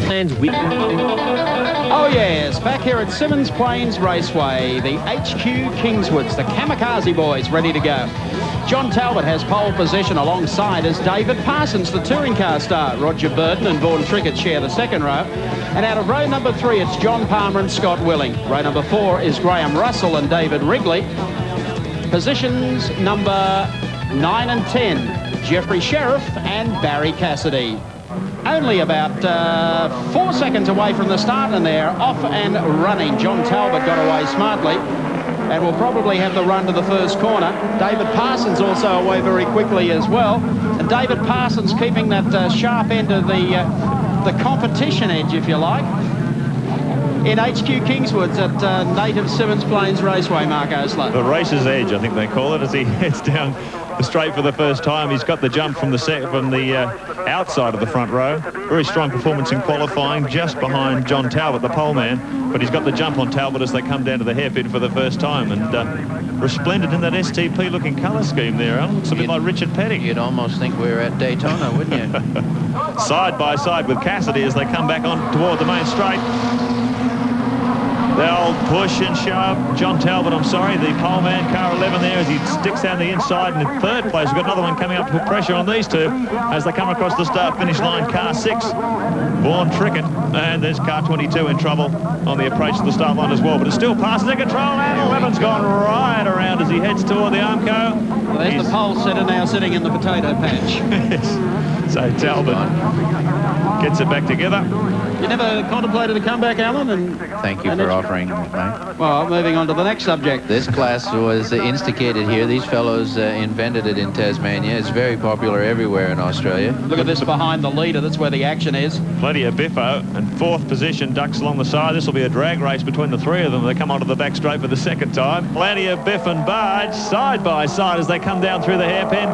Plans week. Oh yes, back here at Symmons Plains Raceway, the HQ Kingswoods, the Kamikaze boys ready to go. John Talbot has pole position alongside as David Parsons, the touring car star. Roger Burton and Vaughan Trickett share the second row. And out of row number 3, it's John Palmer and Scott Willing. Row number 4 is Graham Russell and David Wrigley. Positions number 9 and 10, Geoffrey Sheriff and Barry Cassidy. Only about 4 seconds away from the start, and they're off and running. John Talbot got away smartly and will probably have the run to the first corner. David Parsons also away very quickly as well. And David Parsons keeping that sharp end of the competition edge, if you like, in HQ Kingswoods at native Symmons Plains Raceway, Mark Osler. The racer's edge, I think they call it, as he heads down the straight for the first time. He's got the jump from the outside of the front row. Very strong performance in qualifying, just behind John Talbot, the pole man. But he's got the jump on Talbot as they come down to the hairpin for the first time. And resplendent in that STP-looking colour scheme there, Alan. Looks a bit like Richard Petty. You'd almost think we were at Daytona, wouldn't you? Side by side with Cassidy as they come back on toward the main straight. The old push and shove. John Talbot, I'm sorry, the pole man, car 11 there, as he sticks down the inside. And in third place, we've got another one coming up to put pressure on these two as they come across the start-finish line. Car 6, Vaughan Trickett. And there's car 22 in trouble on the approach to the start line as well. But it's still passing in control, and 11's gone right around as he heads toward the Armco. Well, there's the pole setter now sitting in the potato patch. Yes. So Talbot gets it back together. You never contemplated a comeback, Alan? And thank you for offering, Mike. Well, moving on to the next subject. This class was instigated here. These fellows invented it in Tasmania. It's very popular everywhere in Australia. Look at this behind the leader. That's where the action is. Plenty of biffo, and 4th position, ducks along the side. This will be a drag race between the 3 of them. They come onto the back straight for the second time. Plenty of biff and barge, side by side as they come down through the hairpin.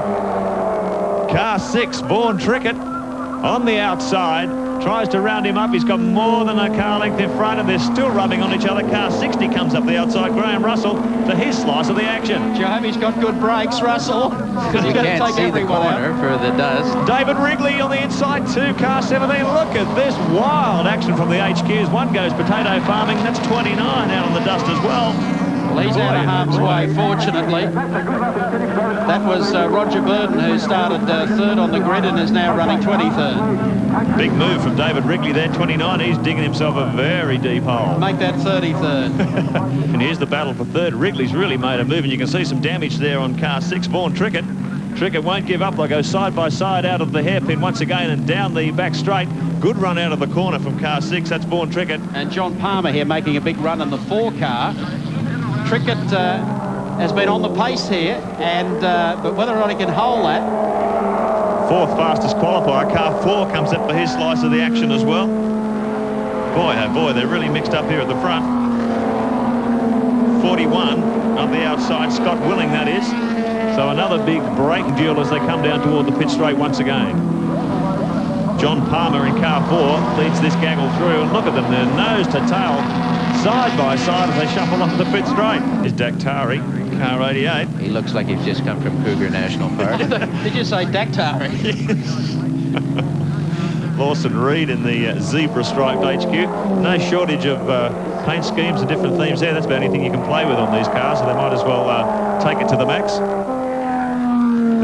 Car 6, Vaughan Trickett, on the outside. Tries to round him up. He's got more than a car length in front, and they're still rubbing on each other. Car 60 comes up the outside. Graham Russell to his slice of the action. Do you hope he's got good brakes, Russell? Because you can't take see the corner for the dust. David Wrigley on the inside too. Car 17. Look at this wild action from the HQs. One goes potato farming. That's 29 out on the dust as well. Well, he's out of harm's way, fortunately. That was Roger Burton, who started 3rd on the grid and is now running 23rd. Big move from David Wrigley there, 29. He's digging himself a very deep hole. Make that 33rd. And here's the battle for 3rd. Wrigley's really made a move, and you can see some damage there on car 6, Vaughan Trickett. Trickett won't give up. They'll go side by side out of the hairpin once again and down the back straight. Good run out of the corner from car 6. That's Vaughan Trickett. And John Palmer here making a big run in the 4 car. Trickett has been on the pace here, and but whether or not he can hold that. 4th fastest qualifier. Car 4 comes up for his slice of the action as well. Boy, oh boy, they're really mixed up here at the front. 41 on the outside, Scott Willing, that is. So another big break duel as they come down toward the pit straight once again. John Palmer in car 4 leads this gaggle through, and look at them, they're nose to tail, side by side as they shuffle off the pit straight. Is Daktari, car 88. He looks like he's just come from Cougar National Park. Did you say Daktari? Lawson Reed in the zebra striped HQ. No shortage of paint schemes and different themes there. That's about anything you can play with on these cars, so they might as well take it to the max.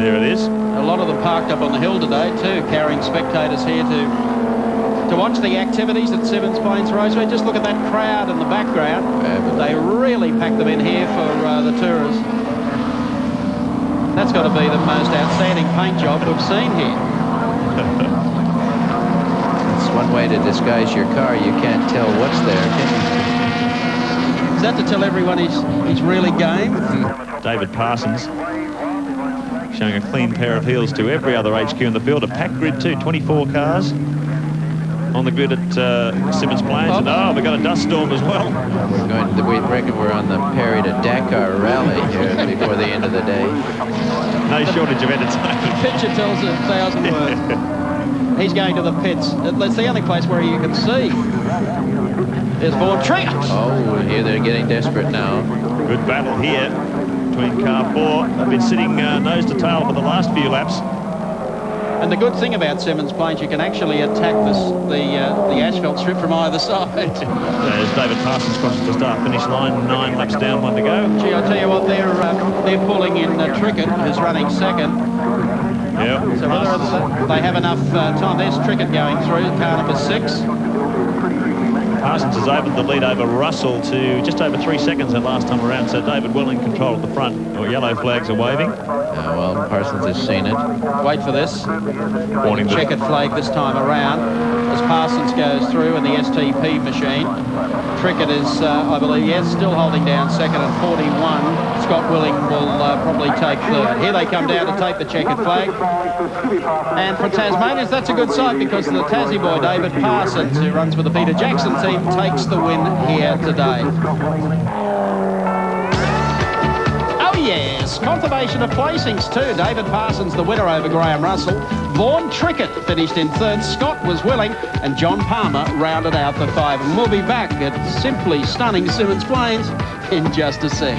There it is. A lot of them parked up on the hill today too, carrying spectators here to watch the activities at Symmons Plains Raceway. Just look at that crowd in the background. They really packed them in here for the tourists. That's got to be the most outstanding paint job we've seen here. It's one way to disguise your car. You can't tell what's there. Is that to tell everyone he's really game? David Parsons showing a clean pair of heels to every other HQ in the field. A packed grid too, 24 cars on the grid at Symmons Plains. And we've got a dust storm as well. We reckon we're on the Perry to Dakar rally here before the end of the day. No shortage of entertainment. The picture tells 1,000 words. He's going to the pits. That's the only place where you can see. There's Vaughan Trickett. Oh, here they're getting desperate now. Good battle here between car 4. They've been sitting nose to tail for the last few laps. And the good thing about Symmons Plains, you can actually attack the asphalt strip from either side. As David Parsons crosses the start-finish line, 9 laps down, 1 to go. Gee, I tell you what, they're pulling in Trickett, who's running second. Yeah. So whether they have enough time. There's Trickett going through, car number 6. Parsons has opened the lead over Russell to just over 3 seconds that last time around, so David well in control at the front. Yellow flags are waving. Well, Parsons has seen it. Wait for this. Warning. Checkered flag this time around as Parsons goes through in the STP machine. Trickett is, I believe, yes, still holding down second at 41. Scott Willing will probably take third. Here they come down to take the checkered flag. And for Tasmanians, that's a good sight because the Tassie boy, David Parsons, who runs with the Peter Jackson team, takes the win here today. Yes, confirmation of placings too. David Parsons, the winner over Graham Russell. Vaughan Trickett finished in third. Scott was willing, and John Palmer rounded out the 5. And we'll be back at simply stunning Symmons Plains in just a sec.